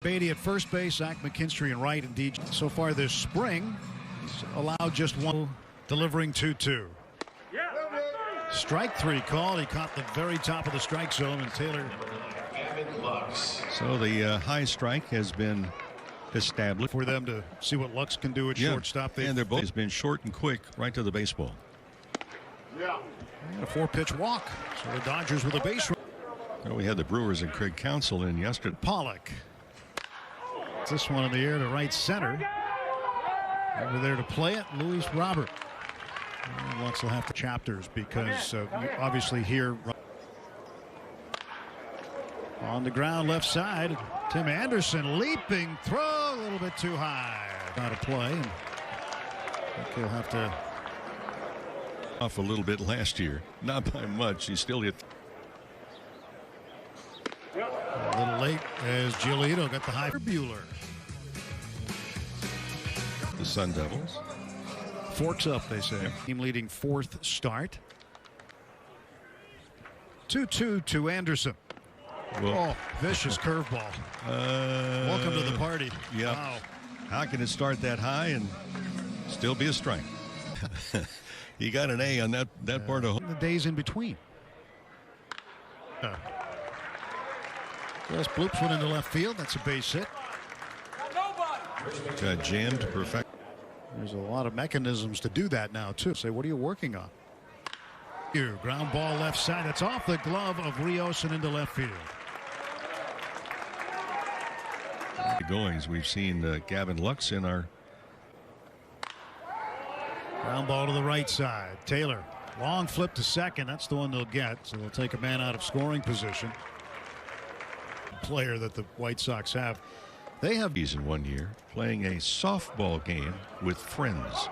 Beatty at first base, Zach McKinstry and right, indeed. So far this spring, he's allowed just one, delivering 2-2. Strike three call. He caught the very top of the strike zone, and Taylor. So the high strike has been established For them to see what Lux can do at shortstop. And their ball has been short and quick right to the baseball. And a 4-pitch walk. So the Dodgers with a base run. Well, we had the Brewers and Craig Counsell in yesterday. Pollock. This one in the air to right center. Over there to play it, Luis Robert. And Lux will have the chapters because you obviously hear on the ground left side. Tim Anderson leaping throw a little bit too high. Out of play. And I think he'll have to off a little bit last year, not by much. He still hit a little late as Giolito got the high for Bueller. The Sun Devils. Forks up, they say. Team leading fourth start. 2-2 to Anderson. Well, vicious curveball. Welcome to the party. Yeah. Wow. How can it start that high and still be a strike? He got an A on that part of the days in between. Just bloops one into left field. That's a base hit. Got jammed perfect. There's a lot of mechanisms to do that now too. Say, what are you working on? Ground ball left side. That's off the glove of Rios and into left field. Goings. We've seen Gavin Lux in our ground ball to the right side. Taylor, long flip to second. That's the one they'll get. So they'll take a man out of scoring position. Player that the White Sox have. They have in 1 year playing a softball game with friends.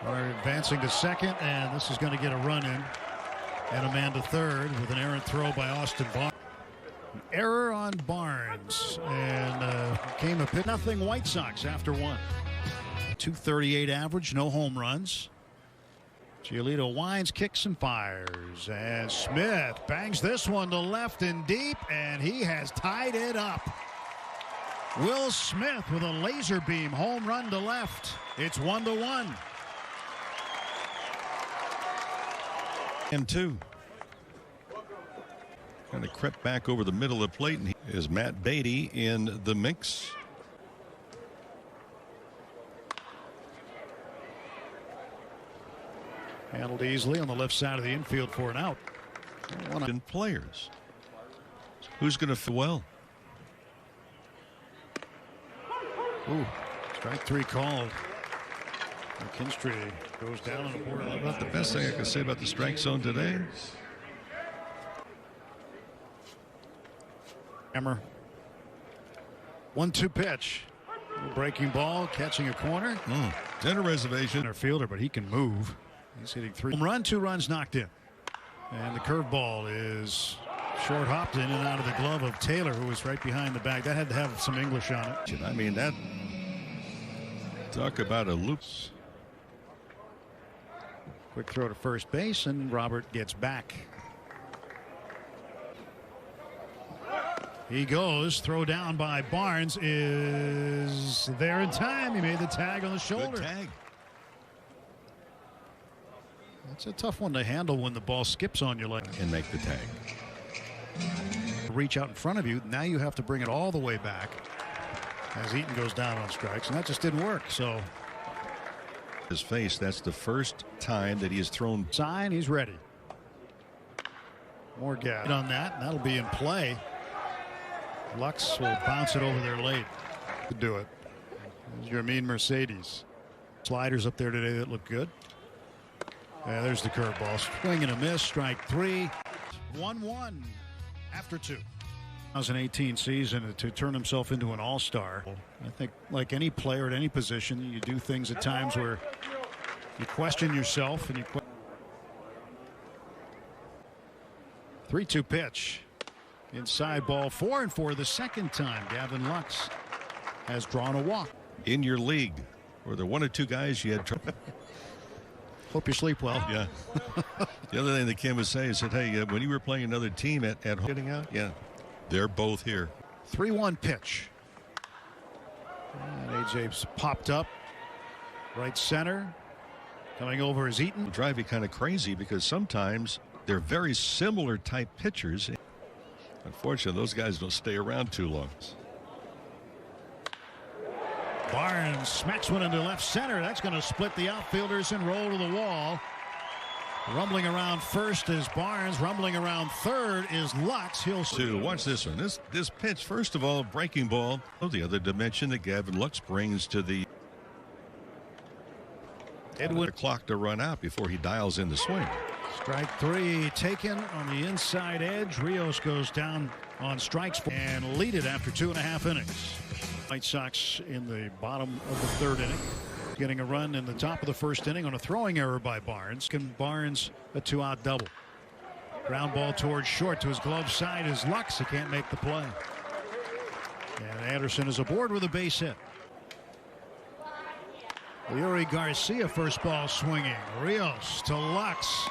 Are advancing to second, and this is going to get a run in. And a man to third with an errant throw by Austin Barnes. Error on Barnes, and came a pit. Nothing White Sox after one. 238 average, no home runs. Giolito winds, kicks, and fires. And Smith bangs this one to left and deep, and he has tied it up. Will Smith with a laser beam home run to left. It's 1-1. And two. Kind of crept back over the middle of the plate, and is Matt Beatty in the mix. Handled easily on the left side of the infield for an out. And players. Who's going to feel well? Ooh, strike three called. McKinstry goes down on the board. About the best thing I can say about the strike zone today. Hammer. 1-2 pitch. Breaking ball, catching a corner. Center reservation. Center fielder, but he can move. He's hitting 3 home run, 2 runs knocked in. And the curveball is short hopped in and out of the glove of Taylor, who was right behind the bag. That had to have some English on it. I mean, that talk about a loop. Quick throw to first base, and Robert gets back. He goes. Throw down by Barnes is there in time. He made the tag on the shoulder. Good tag. That's a tough one to handle when the ball skips on your leg. And make the tag. Reach out in front of you. Now you have to bring it all the way back as Eaton goes down on strikes, and that just didn't work. So his face, that's the first time that he has thrown. Sign, he's ready. More gas on that, and that'll be in play. Lux will bounce it over there late to do it. There's your mean Mercedes. Sliders up there today that look good. Yeah, there's the curveball. Swing and a miss. Strike three. 1-1 after 2. 2018 season to turn himself into an all-star. I think like any player at any position, you do things at times where you question yourself and you 3-2 pitch. Inside ball 4-4 the second time. Gavin Lux has drawn a walk. In your league, were there 1 or 2 guys you had trouble? Hope you sleep well. Yeah. The other thing that Kim was saying, said, hey, when you were playing another team at home, getting out, yeah, they're both here. 3-1 pitch. AJ's popped up. Right center. Coming over is Eaton. It'll drive you kind of crazy because sometimes they're very similar type pitchers. Unfortunately, those guys don't stay around too long. Barnes smacks one into left center. That's going to split the outfielders and roll to the wall. Rumbling around first is Barnes. Rumbling around third is Lux. He'll watch this one. This pitch, first of all, breaking ball. The other dimension that Gavin Lux brings to the clock to run out before he dials in the swing. Strike three taken on the inside edge. Rios goes down on strikes and lead it after 2.5 innings. White Sox in the bottom of the third inning. Getting a run in the top of the first inning on a throwing error by Barnes. Barnes a 2-out double. Ground ball towards short to his glove side is Lux. He can't make the play. And Anderson is aboard with a base hit. Yuri Garcia first ball swinging. Rios to Lux.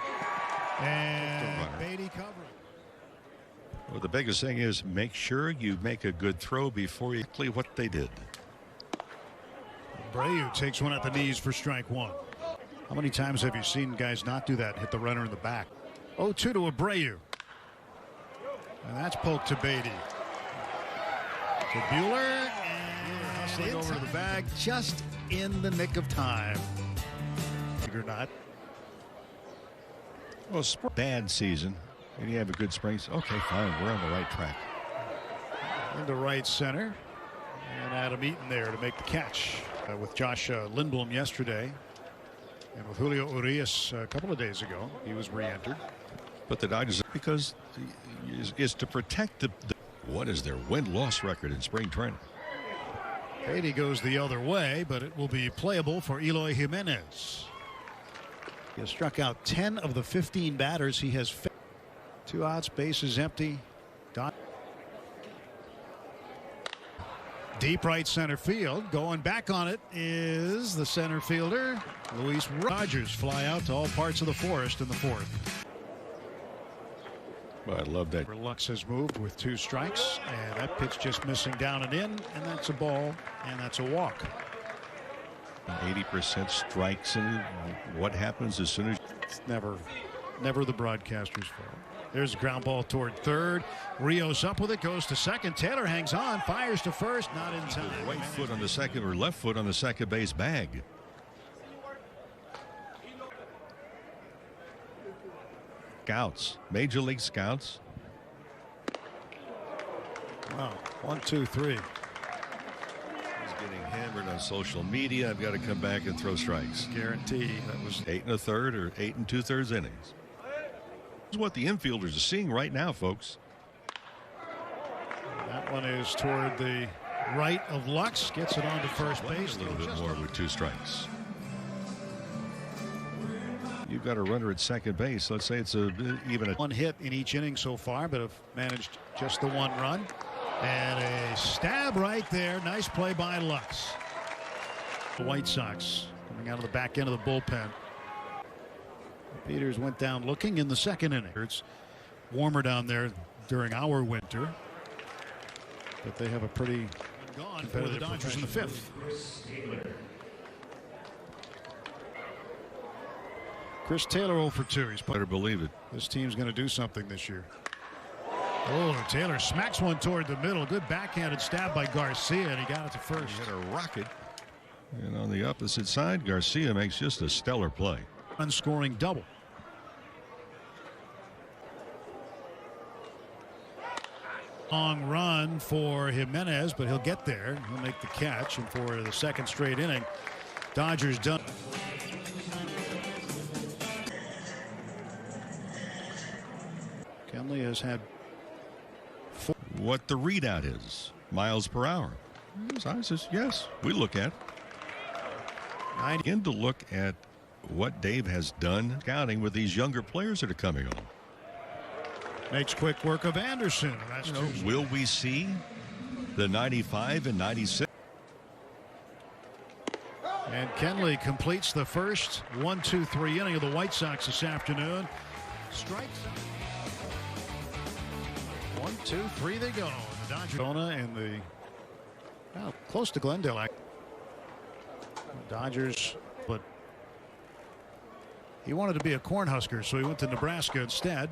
And Beatty covering. Well, the biggest thing is make sure you make a good throw before you play what they did. Abreu takes one at the knees for strike one. How many times have you seen guys not do that, hit the runner in the back? 0-2 to Abreu. And that's poked to Beatty. To Buehler. And hustling over to the bag just in the nick of time. Or not. Well, bad season. And you have a good spring. Okay, fine. We're on the right track. Into right center. And Adam Eaton there to make the catch with Josh Lindblom yesterday. And with Julio Urias a couple of days ago. He was re-entered. But the Dodgers, because is to protect the what is their win-loss record in spring training? Beatty goes the other way, but it will be playable for Eloy Jimenez. He has struck out 10 of the 15 batters he has. 2 outs, bases empty. Deep right center field. Going back on it is the center fielder, Luis Rogers. Fly out to all parts of the forest in the fourth. Well, I love that. Lux has moved with 2 strikes, and that pitch just missing down and in, and that's a ball, and that's a walk. 80% strikes, and what happens as soon as it's never the broadcaster's fault. There's a ground ball toward third. Rios up with it, goes to second. Taylor hangs on, fires to first, not in time. Right foot on the second or left foot on the second base bag. Scouts, major league scouts. Wow, 1, 2, 3. He's getting hammered on social media. I've got to come back and throw strikes. Guarantee. That was 8 1/3 or 8 2/3 innings. This is what the infielders are seeing right now, folks. That one is toward the right of Lux. Gets it on to first base. A little bit more with 2 strikes. You've got a runner at second base. Let's say it's even a 1 hit in each inning so far, but have managed just the 1 run. And a stab right there. Nice play by Lux. The White Sox coming out of the back end of the bullpen. Peters went down looking in the second inning. It's warmer down there during our winter, but they have a pretty gone for the Dodgers in the 5th. Chris Taylor 0 for 2. He's better believe it. This team's going to do something this year. Oh, Taylor smacks one toward the middle. Good backhanded stab by Garcia, and he got it to first. He hit a rocket. And on the opposite side, Garcia makes just a stellar play. Unscoring double. Long run for Jimenez, but he'll get there. He'll make the catch, and for the second straight inning, Dodgers done. Kenley has had 4. What the readout is, miles per hour. I says, yes, we look at. I begin to look at what Dave has done scouting with these younger players that are coming on. Makes quick work of Anderson. That's will we see the 95 and 96? And Kenley completes the first 1, 2, 3 inning of the White Sox this afternoon. Strikes. 1, 2, 3 they go. The Dodgers and the close to Glendale. Dodgers, but he wanted to be a Cornhusker, so he went to Nebraska instead.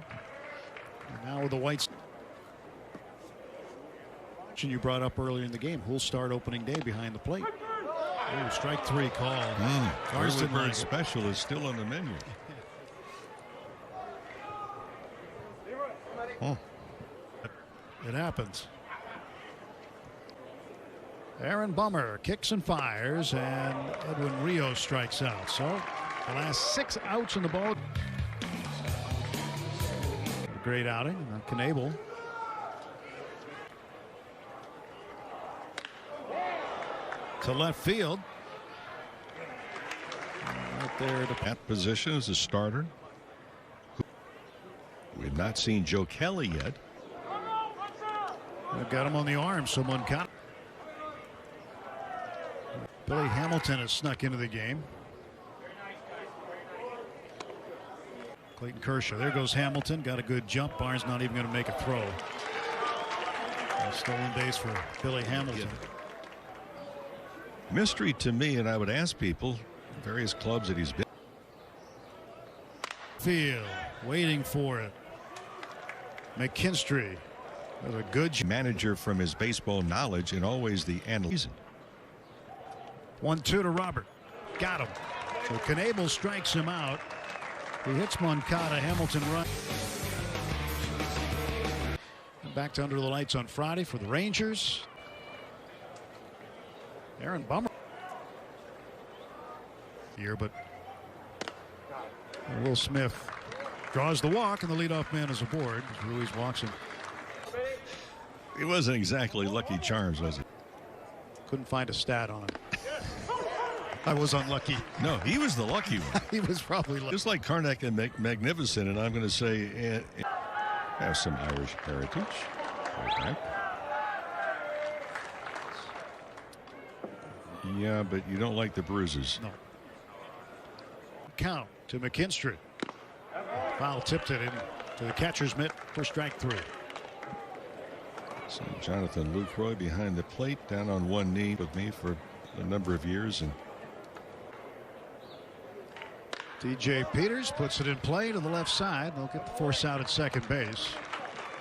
And now with the Whites. You brought up earlier in the game, who'll start opening day behind the plate. Ooh, strike 3 call. Early bird special is still on the menu. It happens. Aaron Bummer kicks and fires, and Edwin Rios strikes out. So the last 6 outs in the ball. A great outing. Knable. To left field. Right there to that position as a starter. We've not seen Joe Kelly yet. They've got him on the arm. Someone caught. Billy Hamilton has snuck into the game. Clayton Kershaw. There goes Hamilton. Got a good jump. Barnes not even going to make a throw. A stolen base for Billy Hamilton. Mystery to me, and I would ask people, various clubs that he's been. Field waiting for it. McKinstry was a good manager from his baseball knowledge and always the analyst. 1-2 to Robert. Got him. So Knable strikes him out. He hits Moncada. Hamilton run. Back to Under the Lights on Friday for the Rangers. Aaron Bummer here, but Will Smith draws the walk, and the leadoff man is aboard. Ruiz walks him. It wasn't exactly Lucky Charms, was it? Couldn't find a stat on him. I was unlucky. No, he was the lucky one. He was probably lucky. Just like Karnak and Magnificent, and I'm going to say have some Irish heritage. Right. Yeah, but you don't like the bruises. No. Count to McKinstry. Foul tipped it in to the catcher's mitt for strike 3. So Jonathan Lucroy behind the plate, down on one knee with me for a number of years, and DJ Peters puts it in play to the left side. They'll get the force out at second base.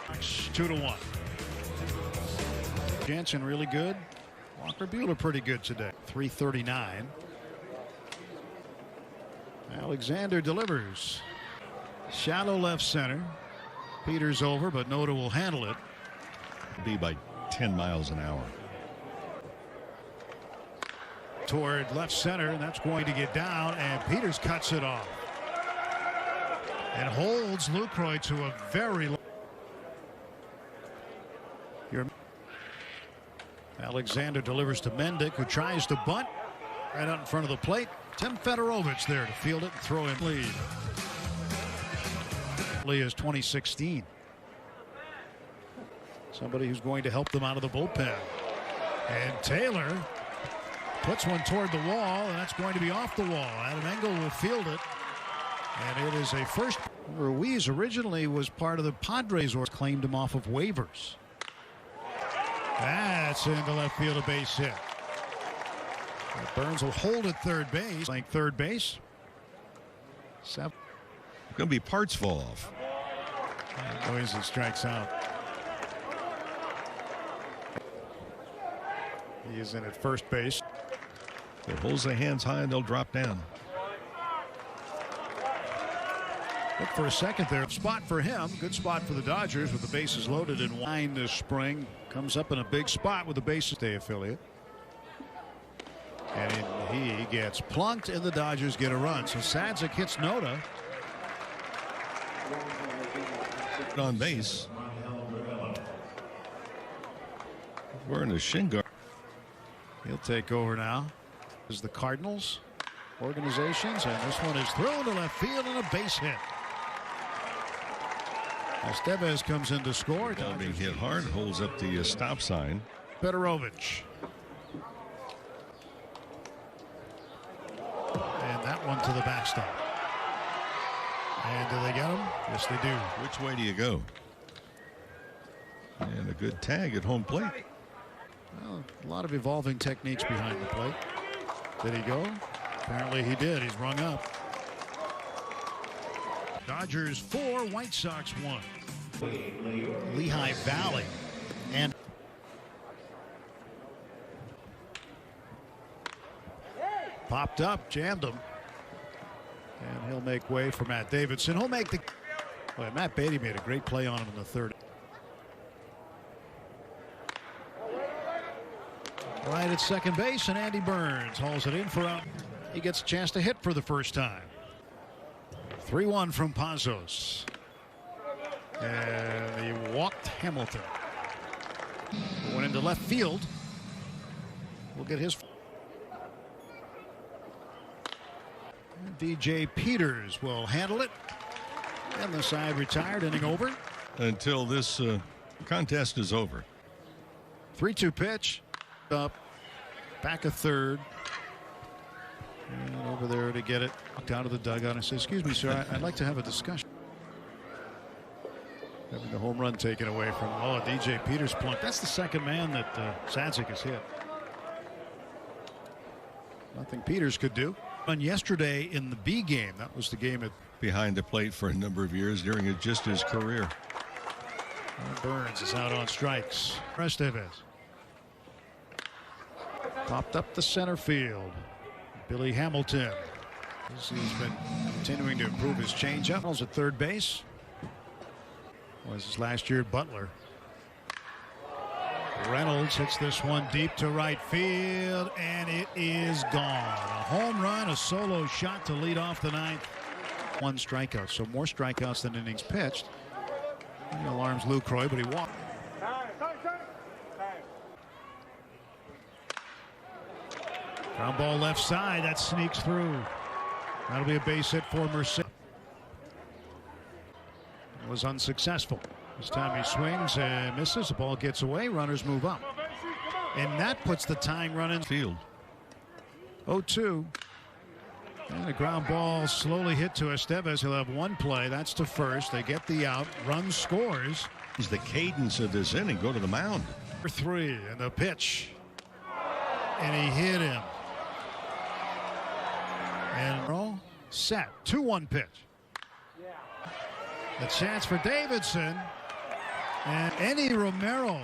2-1. Jansen really good. Walker Buehler pretty good today. 339. Alexander delivers. Shallow left center. Peters over, but Noda will handle it. Be by 10 miles an hour. Toward left center, and that's going to get down, and Peters cuts it off. And holds Lucroy to a very low. Alexander delivers to Mendick, who tries to bunt right out in front of the plate. Tim Fedorovich there to field it and throw in lead. Lee is 2016. Somebody who's going to help them out of the bullpen. And Taylor puts one toward the wall, and that's going to be off the wall. Adam Engel will field it. And it is a first. Ruiz originally was part of the Padres, or claimed him off of waivers. That's into left field, a base hit. Burns will hold at third base. Playing third base. Going to be parts fall off. Noise strikes out. He is in at first base. If it holds their hands high, and they'll drop down. Look for a second there. Spot for him. Good spot for the Dodgers with the bases loaded in line this spring. Comes up in a big spot with the bases day affiliate. And he gets plunked, and the Dodgers get a run. So Sadzik hits Noda. On base. Wearing a shin guard. He'll take over now. Is the Cardinals organizations, and this one is thrown to left field and a base hit. Estevez comes in to score. Being hit hard, holds up the stop sign. Fedorovich. And that one to the backstop. And do they get him? Yes, they do. Which way do you go? And a good tag at home plate. Well, a lot of evolving techniques behind the plate. Did he go? Apparently he did. He's rung up. Dodgers 4, White Sox 1. Lehigh Valley. And popped up, jammed him. And he'll make way for Matt Davidson. He'll make the... Boy, Matt Beatty made a great play on him in the third. Right at second base, and Andy Burns hauls it in for out. He gets a chance to hit for the first time. 3-1 from Pazos. And he walked Hamilton. Went into left field. We'll get his... DJ Peters will handle it. And the side retired, inning over. Until this contest is over. 3-2 pitch. Up. Back a third. And over there to get it. Down to the dugout and says, excuse me, sir, I'd like to have a discussion. Having the home run taken away from, DJ Peters plunked. That's the second man that Sadzik has hit. Nothing Peters could do. And yesterday in the B game, that was the game at Behind the plate for a number of years during just his career. Burns is out on strikes. Estevez. Popped up the center field. Billy Hamilton. He's been continuing to improve his changeup. At third base. Was his last year at Butler. Reynolds hits this one deep to right field, and it is gone. A home run, a solo shot to lead off the ninth. 1 strikeout, so more strikeouts than innings pitched. He alarms Lucroy, but he walked. Ground ball left side, that sneaks through. That'll be a base hit for Mercedes. Was unsuccessful. This time he swings and misses. The ball gets away. Runners move up. And that puts the tying run in field. 0-2. And a ground ball slowly hit to Estevez. He'll have 1 play. That's to first. They get the out. Run scores. Is the cadence of this inning. Go to the mound. 3 and the pitch. And he hit him. And roll. Set. 2-1 pitch. A chance for Davidson. And Eddie Romero